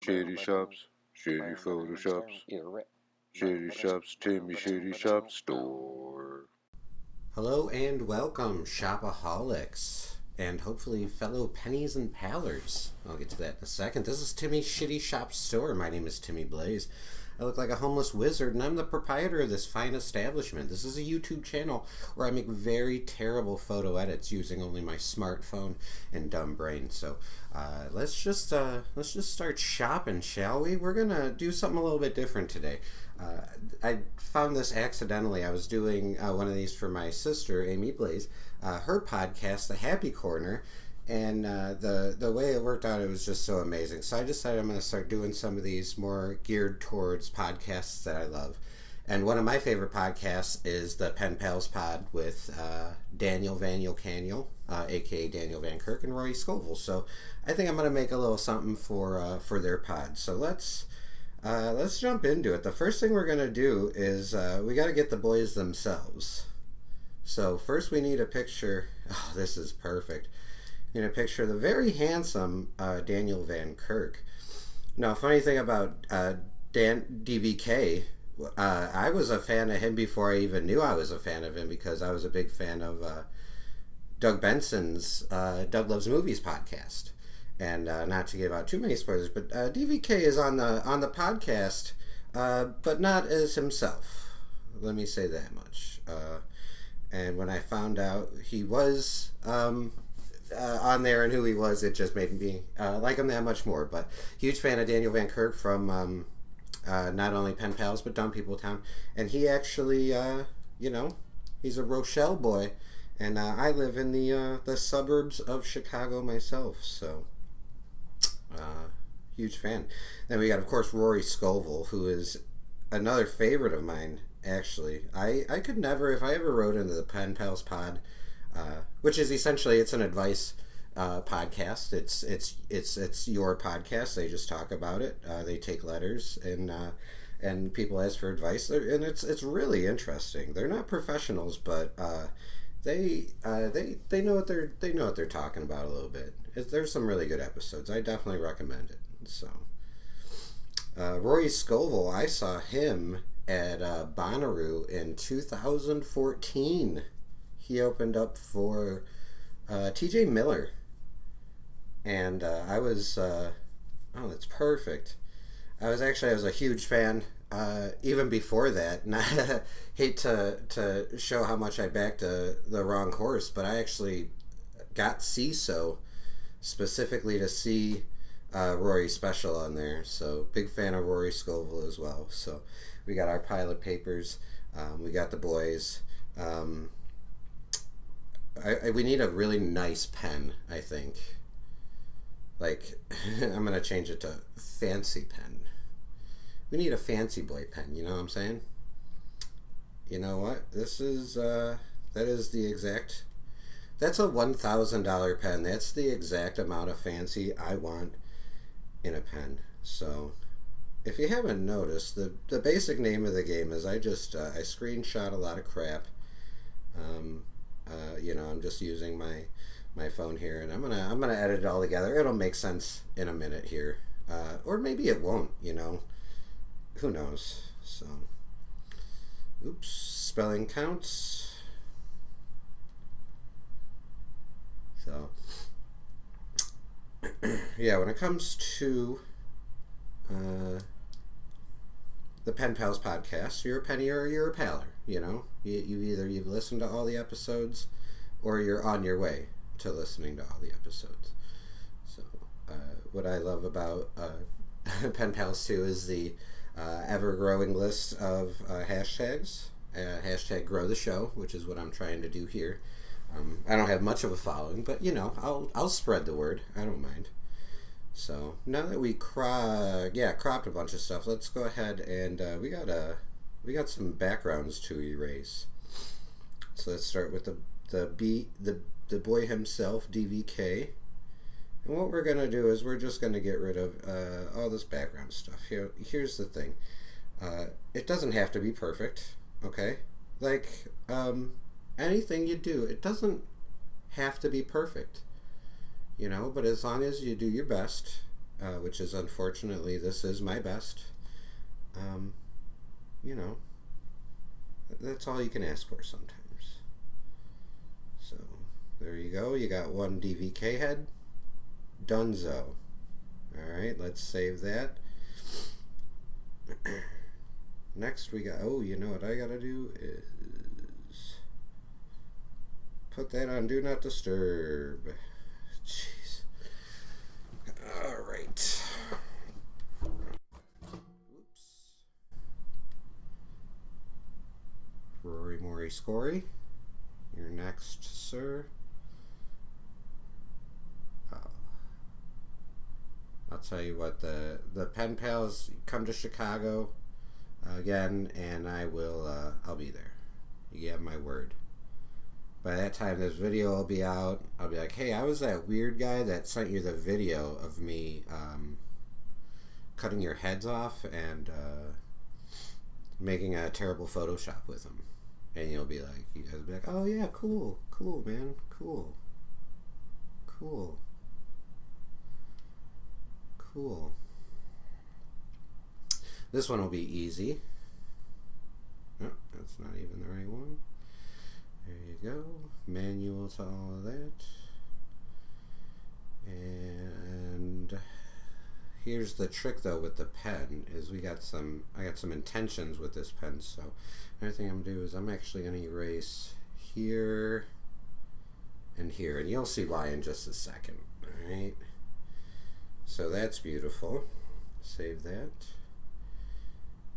Shiddy shops, shitty photoshops, shitty shops, Timmy Shitty Shop Store. Hello and welcome, shopaholics, and hopefully fellow pennies and pallers. I'll get to that in a second. This is Timmy's Shitty Shop Store. My name is Timmy Blaze. I look like a homeless wizard, and I'm the proprietor of this fine establishment. This is a YouTube channel where I make very terrible photo edits using only my smartphone and dumb brain. So let's just start shopping, shall we? We're gonna do something a little bit different today. I found this accidentally. I was doing one of these for my sister, Amy Blaze, her podcast, The Happy Corner. And the way it worked out, it was just so amazing. So I decided I'm going to start doing some of these more geared towards podcasts that I love. And one of my favorite podcasts is the Pen Pals Pod with Daniel Vaniel Caniel, a.k.a. Daniel Van Kirk, and Rory Scovel. So I think I'm going to make a little something for their pod. So let's jump into it. The first thing we're going to do is we got to get the boys themselves. So first we need a picture. Oh, this is perfect. In a picture of the very handsome Daniel Van Kirk. Now, funny thing about DVK, I was a fan of him before I even knew I was a fan of him, because I was a big fan of Doug Benson's Doug Loves Movies podcast. And not to give out too many spoilers, but DVK is on the podcast, but not as himself. Let me say that much. And when I found out he was on there and who he was, it just made me like him that much more. But huge fan of Daniel Van Kirk from not only Pen Pals but Dumb People Town, and he actually he's a Rochelle boy, and I live in the suburbs of Chicago myself, so huge fan. Then we got, of course, Rory Scovel, who is another favorite of mine. Actually, I could never, if I ever wrote into the Pen Pals Pod, which is essentially, it's an advice podcast. It's your podcast. They just talk about it. They take letters and people ask for advice, and it's really interesting. They're not professionals, but they know what they're talking about a little bit. There's some really good episodes. I definitely recommend it. So Rory Scovel, I saw him at Bonnaroo in 2014. He opened up for TJ Miller, and I was that's perfect. I was a huge fan even before that, and I hate to show how much I backed the wrong horse, but I actually got CISO specifically to see Rory's special on there, so big fan of Rory Scovel as well. So we got our pile of papers, we got the boys. We need a really nice pen, I think. Like, I'm going to change it to fancy pen. We need a fancy boy pen, you know what I'm saying? You know what? That's a $1,000 pen. That's the exact amount of fancy I want in a pen. So, if you haven't noticed, the basic name of the game is I screenshot a lot of crap. I'm just using my phone here, and I'm gonna edit it all together. It'll make sense in a minute here, or maybe it won't. Who knows? So, oops, spelling counts. So, yeah, when it comes to the Pen Pals podcast, you're a penny or you're a paller. You've listened to all the episodes, or you're on your way to listening to all the episodes. So what I love about Pen Pals 2 is the ever-growing list of hashtags. Hashtag grow the show, which is what I'm trying to do here. I don't have much of a following, but I'll spread the word. I don't mind. So now that we cropped a bunch of stuff, let's go ahead and we got some backgrounds to erase. So let's start with the boy himself, DVK. And what we're gonna do is we're just gonna get rid of all this background stuff. Here's the thing. It doesn't have to be perfect, okay? Like anything you do, it doesn't have to be perfect. But as long as you do your best, which is unfortunately, this is my best. Um, you know, that's all you can ask for sometimes. So, there you go. You got one DVK head. Dunzo. Alright, let's save that. Next we got, oh, you know what I gotta do is put that on Do Not Disturb. Jeez. Alright. Whoops. Rory Mori Scory. You're next, sir. I'll tell you what, the pen pals come to Chicago again, and I'll be there. You have my word. By that time, this video will be out. I'll be like, hey, I was that weird guy that sent you the video of me cutting your heads off and making a terrible Photoshop with them. And you guys will be like, oh yeah, cool, man, cool. This one will be easy. Oh, that's not even the right one. There you go. Manual to all of that. And here's the trick though with the pen is I got some intentions with this pen, so everything I'm gonna do is I'm actually gonna erase here and here, and you'll see why in just a second. Alright. So that's beautiful. Save that.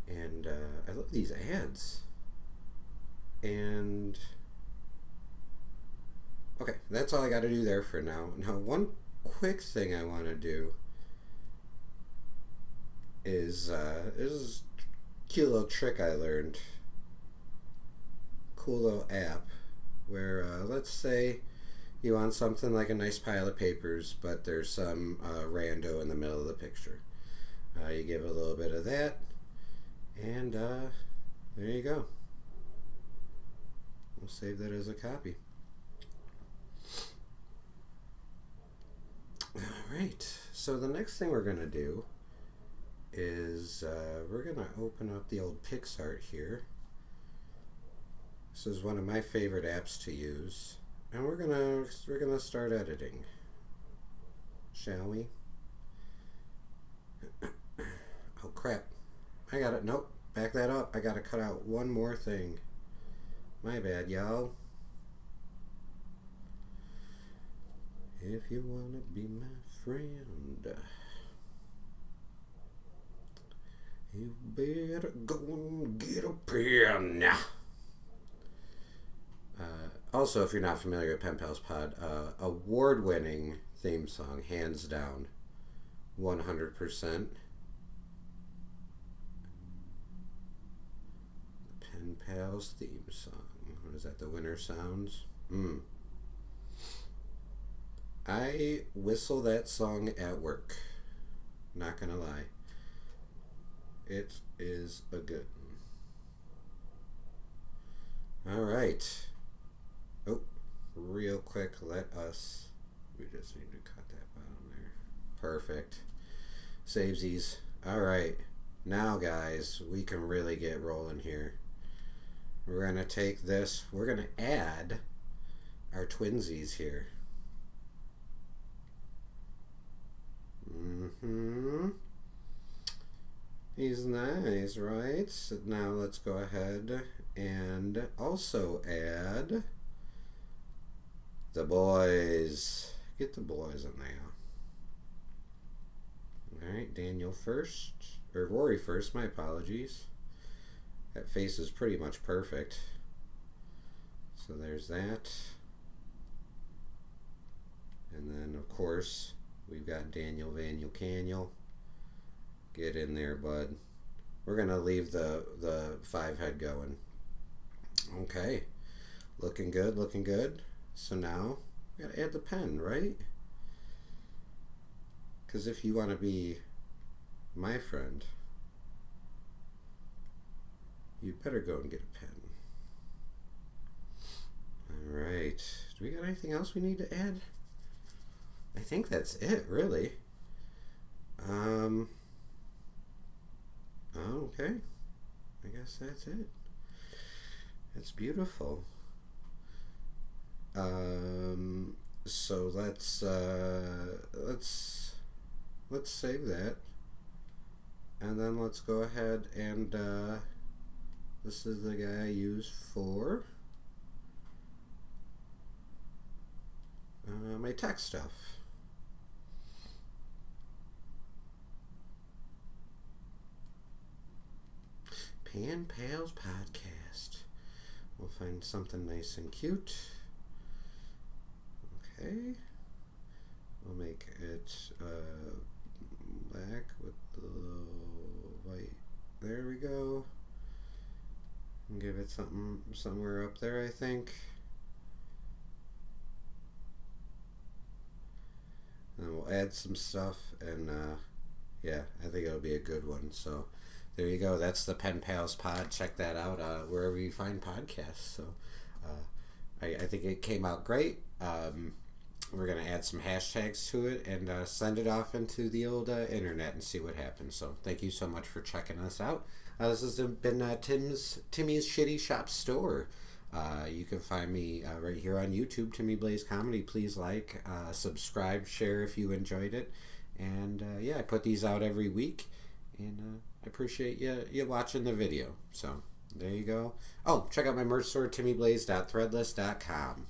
And I love these ads. And okay, that's all I got to do there for now. Now, one quick thing I want to do is this is a cute little trick I learned. Cool little app where let's say you want something like a nice pile of papers, but there's some rando in the middle of the picture. You give a little bit of that, and there you go. We'll save that as a copy. Alright, so the next thing we're going to do is we're going to open up the old PixArt here. This is one of my favorite apps to use. And we're gonna start editing, shall we? Oh crap! I got it. Nope. Back that up. I gotta cut out one more thing. My bad, y'all. If you wanna be my friend, you better go and get a pen. Also, if you're not familiar with Pen Pals Pod, award-winning theme song, hands down, 100%. The Pen Pals theme song. What is that, the Winter Sounds? I whistle that song at work. Not gonna lie. It is a good one. Alright. Oh, real quick, we just need to cut that bottom there. Perfect. Savesies. Alright, now guys, we can really get rolling here. We're going to take this, we're going to add our twinsies here. He's nice, right? So now let's go ahead and also add the boys. Get the boys in there. Alright, Daniel first. Or Rory first, my apologies. That face is pretty much perfect. So there's that. And then, of course, we've got Daniel Vaniel Caniel. Get in there, bud. We're going to leave the 5 head going. Okay. Looking good, looking good. So now, we got to add the pen, right? Because if you want to be my friend, you better go and get a pen. Alright. Do we got anything else we need to add? I think that's it, really. Um. Oh, okay. I guess that's it. It's beautiful. So let's save that, and then let's go ahead and this is the guy I use for my tech stuff. Pan Pals Podcast. We'll find something nice and cute. Okay. We'll make it black with the white. There we go. And give it something somewhere up there, I think. And we'll add some stuff, and yeah, I think it'll be a good one. So there you go. That's the Pen Pals Pod. Check that out wherever you find podcasts. So I think it came out great. We're going to add some hashtags to it and send it off into the old internet and see what happens. So thank you so much for checking us out. This has been Timmy's Shitty Shop Store. You can find me right here on YouTube, Timmy Blaze Comedy. Please like, subscribe, share if you enjoyed it. And yeah, I put these out every week. And I appreciate you watching the video. So there you go. Oh, check out my merch store, timmyblaze.threadless.com.